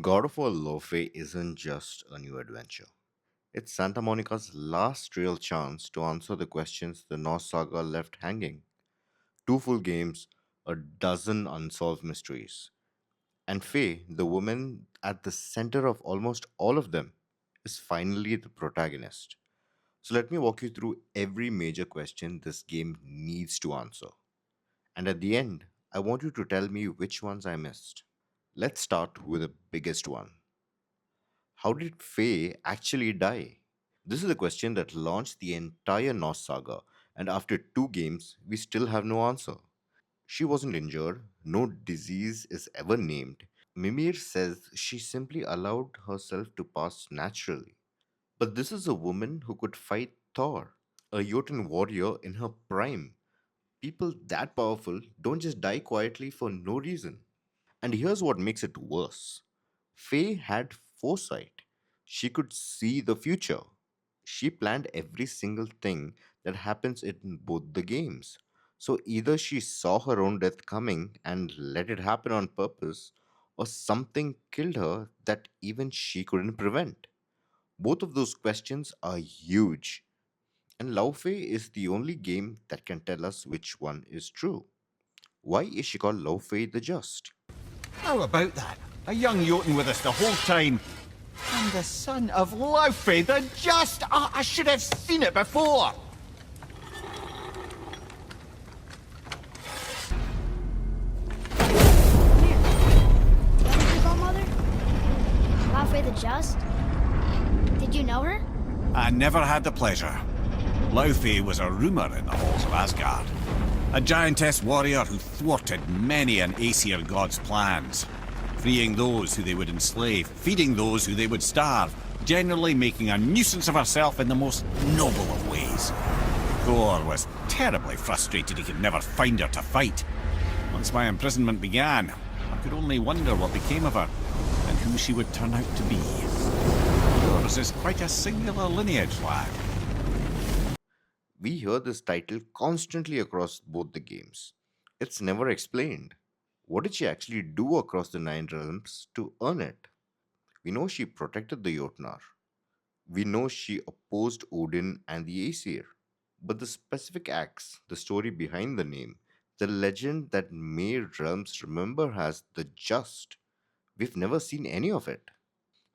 God of War Laufey isn't just a new adventure. It's Santa Monica's last real chance to answer the questions the Norse Saga left hanging. Two full games, a dozen unsolved mysteries. And Faye, the woman at the center of almost all of them, is finally the protagonist. So let me walk you through every major question this game needs to answer. And at the end, I want you to tell me which ones I missed. Let's start with the biggest one. How did Faye actually die? This is a question that launched the entire Norse saga, and after two games, we still have no answer. She wasn't injured, no disease is ever named. Mimir says she simply allowed herself to pass naturally. But this is a woman who could fight Thor, a Jotun warrior in her prime. People that powerful don't just die quietly for no reason. And here's what makes it worse. Faye had foresight. She could see the future. She planned every single thing that happens in both the games. So either she saw her own death coming and let it happen on purpose, or something killed her that even she couldn't prevent. Both of those questions are huge, and Laufey is the only game that can tell us which one is true. Why is she called Laufey the Just? How about that? A young Jotun with us the whole time. And the son of Laufey the Just! Oh, I should have seen it before! That is your godmother? Laufey the Just? Did you know her? I never had the pleasure. Laufey was a rumour in the halls of Asgard. A giantess warrior who thwarted many an Aesir god's plans, freeing those who they would enslave, feeding those who they would starve, generally making a nuisance of herself in the most noble of ways. Thor was terribly frustrated he could never find her to fight. Once my imprisonment began, I could only wonder what became of her, and who she would turn out to be. Yours is quite a singular lineage, lad. We hear this title constantly across both the games. It's never explained. What did she actually do across the Nine Realms to earn it? We know she protected the Jotnar. We know she opposed Odin and the Aesir. But the specific acts, the story behind the name, the legend that made realms remember her as the Just, we've never seen any of it.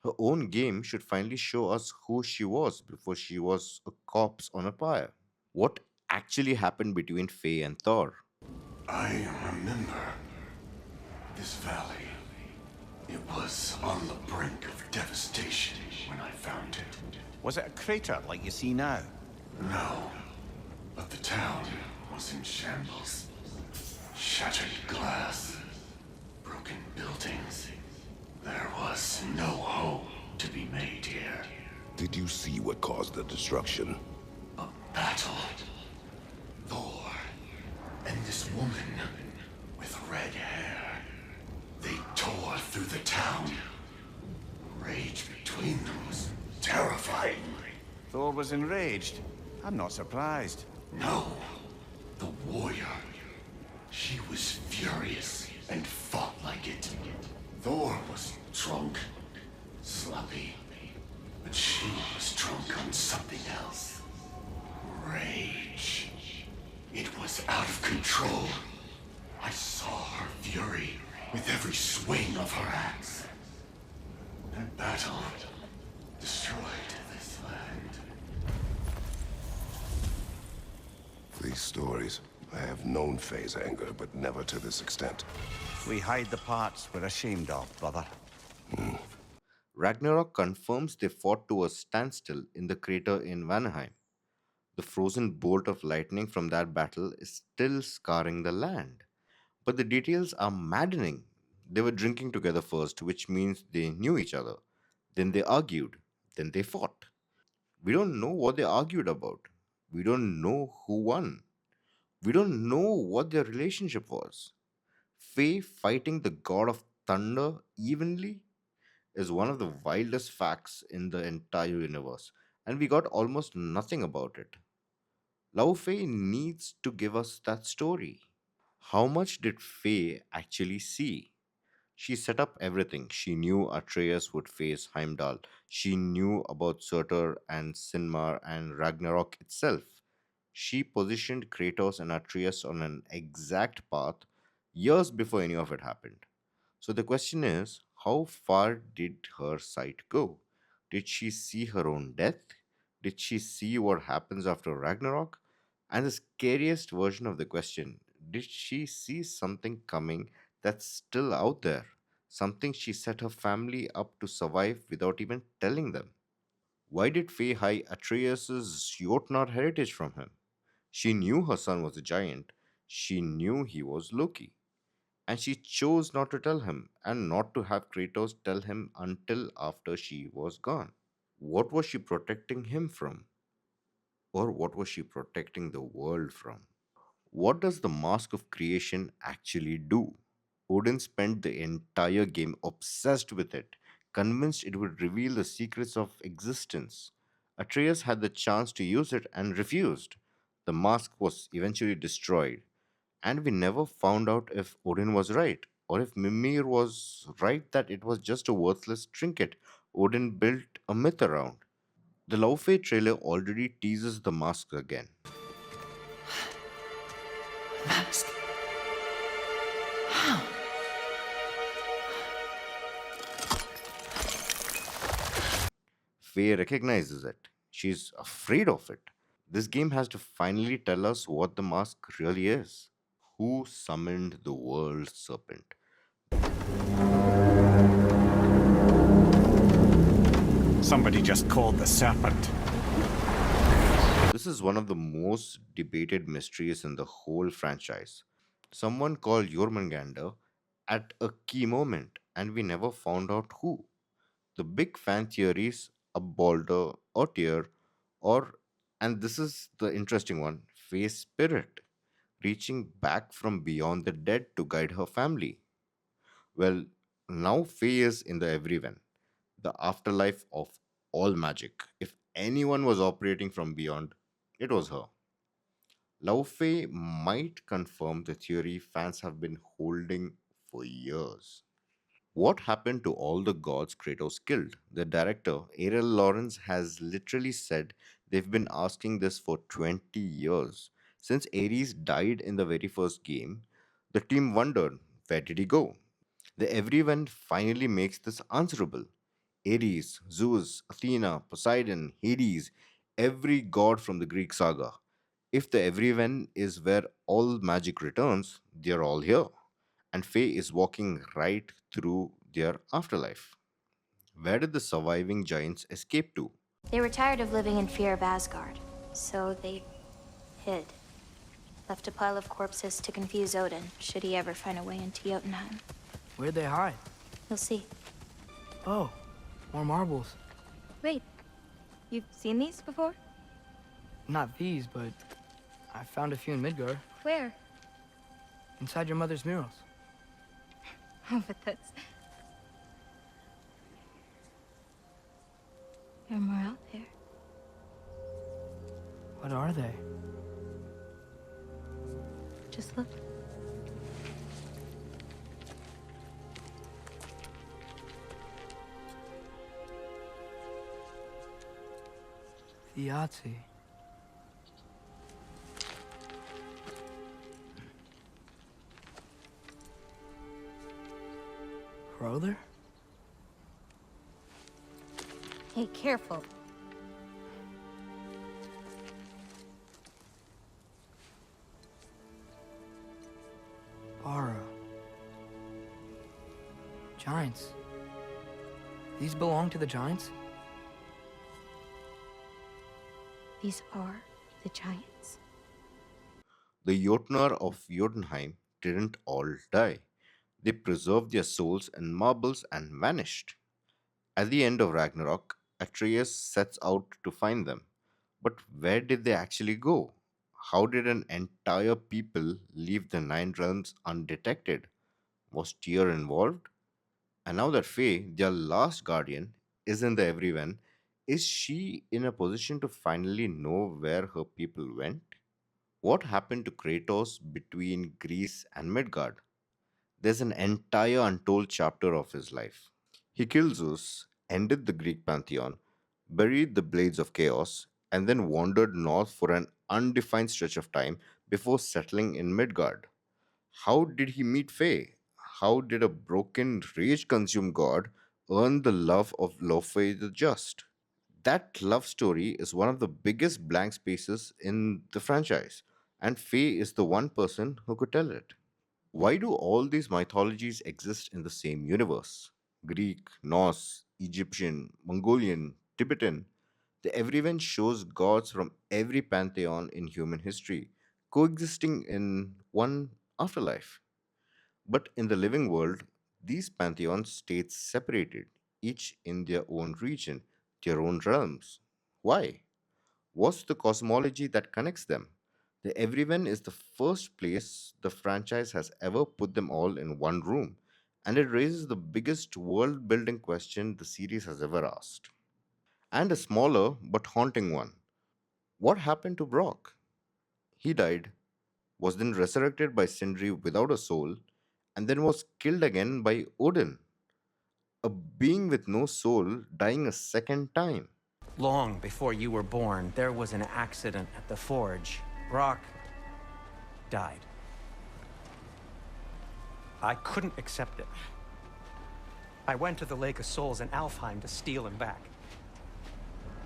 Her own game should finally show us who she was before she was a corpse on a pyre. What actually happened between Faye and Thor? I remember this valley. It was on the brink of devastation when I found it. Was it a crater like you see now? No, but the town was in shambles. Shattered glass, broken buildings. There was no hope to be made here. Did you see what caused the destruction? A battle. Thor and this woman with red hair. They tore through the town. Rage between them was terrifying. Thor was enraged. I'm not surprised. No, the warrior. She was furious and fought like it. Thor was drunk, sloppy, but she was drunk on something else. Rage. It was out of control. I saw her fury with every swing of her axe. That battle destroyed this land. These stories. I have known Faye's anger, but never to this extent. We hide the parts we're ashamed of, brother. Ragnarok confirms they fought to a standstill in the crater in Vanaheim. The frozen bolt of lightning from that battle is still scarring the land. But the details are maddening. They were drinking together first, which means they knew each other. Then they argued. Then they fought. We don't know what they argued about. We don't know who won. We don't know what their relationship was. Faye fighting the god of thunder evenly is one of the wildest facts in the entire universe, and we got almost nothing about it. Laufey needs to give us that story. How much did Faye actually see? She set up everything. She knew Atreus would face Heimdall. She knew about Surtur and Sinmar and Ragnarok itself. She positioned Kratos and Atreus on an exact path years before any of it happened. So the question is, how far did her sight go? Did she see her own death? Did she see what happens after Ragnarok? And the scariest version of the question, did she see something coming that's still out there? Something she set her family up to survive without even telling them? Why did Faye hide Atreus' Jotnar heritage from him? She knew her son was a giant. She knew he was Loki. And she chose not to tell him and not to have Kratos tell him until after she was gone. What was she protecting him from? Or what was she protecting the world from? What does the Mask of Creation actually do? Odin spent the entire game obsessed with it, convinced it would reveal the secrets of existence. Atreus had the chance to use it and refused. The mask was eventually destroyed, and we never found out if Odin was right or if Mimir was right that it was just a worthless trinket Odin built a myth around. The Laufey trailer already teases the mask again. Mask. How? Faye recognizes it. She's afraid of it. This game has to finally tell us what the mask really is. Who summoned the World Serpent? Somebody just called the Serpent. This is one of the most debated mysteries in the whole franchise. Someone called Jormungandr at a key moment, and we never found out who. The big fan theories a Balder or Tyr, or, and this is the interesting one, Faye's spirit, reaching back from beyond the dead to guide her family. Well, now Faye is in the everyone, the afterlife of all magic. If anyone was operating from beyond, it was her. Laufey might confirm the theory fans have been holding for years. What happened to all the gods Kratos killed? The director, Ariel Lawrence, has literally said they've been asking this for 20 years. Since Ares died in the very first game, the team wondered, where did he go? The everyone finally makes this answerable. Ares, Zeus, Athena, Poseidon, Hades, every god from the Greek saga. If the everyone is where all magic returns, they're all here. And Faye is walking right through their afterlife. Where did the surviving giants escape to? They were tired of living in fear of Asgard, so they hid. Left a pile of corpses to confuse Odin, should he ever find a way into Jotunheim. Where'd they hide? You'll see. Oh, more marbles. Wait, you've seen these before? Not these, but I found a few in Midgard, Where? inside your mother's murals. Oh, but that's... There are more out there. What are they? Just look. The Yahtzee. Brother? Hey, careful. Bara. Giants. These belong to the giants? These are the giants. The Jotnar of Jotunheim didn't all die. They preserved their souls in marbles and vanished. At the end of Ragnarok, Atreus sets out to find them. But where did they actually go? How did an entire people leave the Nine Realms undetected? Was Tyr involved? And now that Faye, their last guardian, is in the everyone, is she in a position to finally know where her people went? What happened to Kratos between Greece and Midgard? There's an entire untold chapter of his life. He killed Zeus, ended the Greek pantheon, buried the blades of chaos, and then wandered north for an undefined stretch of time before settling in Midgard. How did he meet Faye? How did a broken, rage consumed god earn the love of Laufey the Just? That love story is one of the biggest blank spaces in the franchise, and Faye is the one person who could tell it. Why do all these mythologies exist in the same universe? Greek, Norse, Egyptian, Mongolian, Tibetan. The everyone shows gods from every pantheon in human history coexisting in one afterlife. But in the living world, these pantheons stayed separated, each in their own region, their own realms. Why? What's the cosmology that connects them? The Everyone is the first place the franchise has ever put them all in one room, and it raises the biggest world building question the series has ever asked. And a smaller but haunting one. What happened to Brok? He died, was then resurrected by Sindri without a soul, and then was killed again by Odin, a being with no soul dying a second time. Long before you were born, there was an accident at the forge. Brok died. I couldn't accept it. I went to the Lake of Souls in Alfheim to steal him back.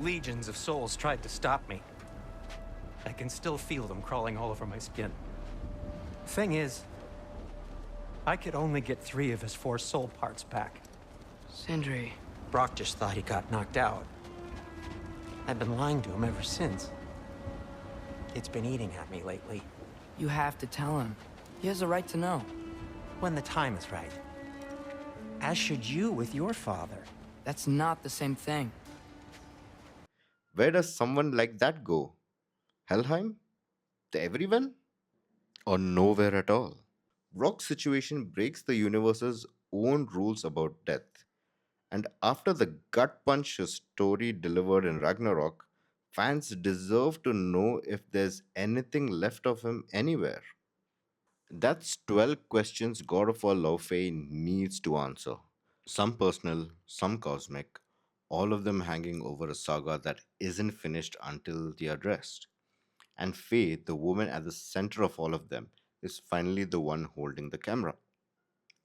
Legions of souls tried to stop me. I can still feel them crawling all over my skin. Thing is, I could only get 3 of his 4 soul parts back. Sindri. Brok just thought he got knocked out. I've been lying to him ever since. It's been eating at me lately. You have to tell him. He has a right to know. When the time is right. As should you with your father. That's not the same thing. Where does someone like that go? Helheim? The Everyone? Or nowhere at all? Rock's situation breaks the universe's own rules about death. And after the gut punch his story delivered in Ragnarok, fans deserve to know if there's anything left of him anywhere. That's 12 questions God of War Laufey needs to answer. Some personal, some cosmic, all of them hanging over a saga that isn't finished until they are addressed. And Faye, the woman at the center of all of them, is finally the one holding the camera.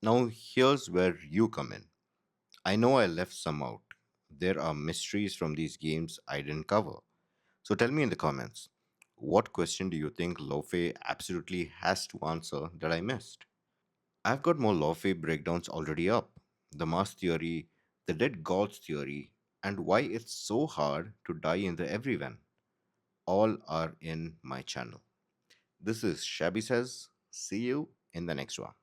Now, here's where you come in. I know I left some out. There are mysteries from these games I didn't cover. So tell me in the comments, what question do you think Laufey absolutely has to answer that I missed? I've got more Laufey breakdowns already up. The mass theory, the dead gods theory, and why it's so hard to die in the everyone. All are in my channel. This is Shabby Says. See you in the next one.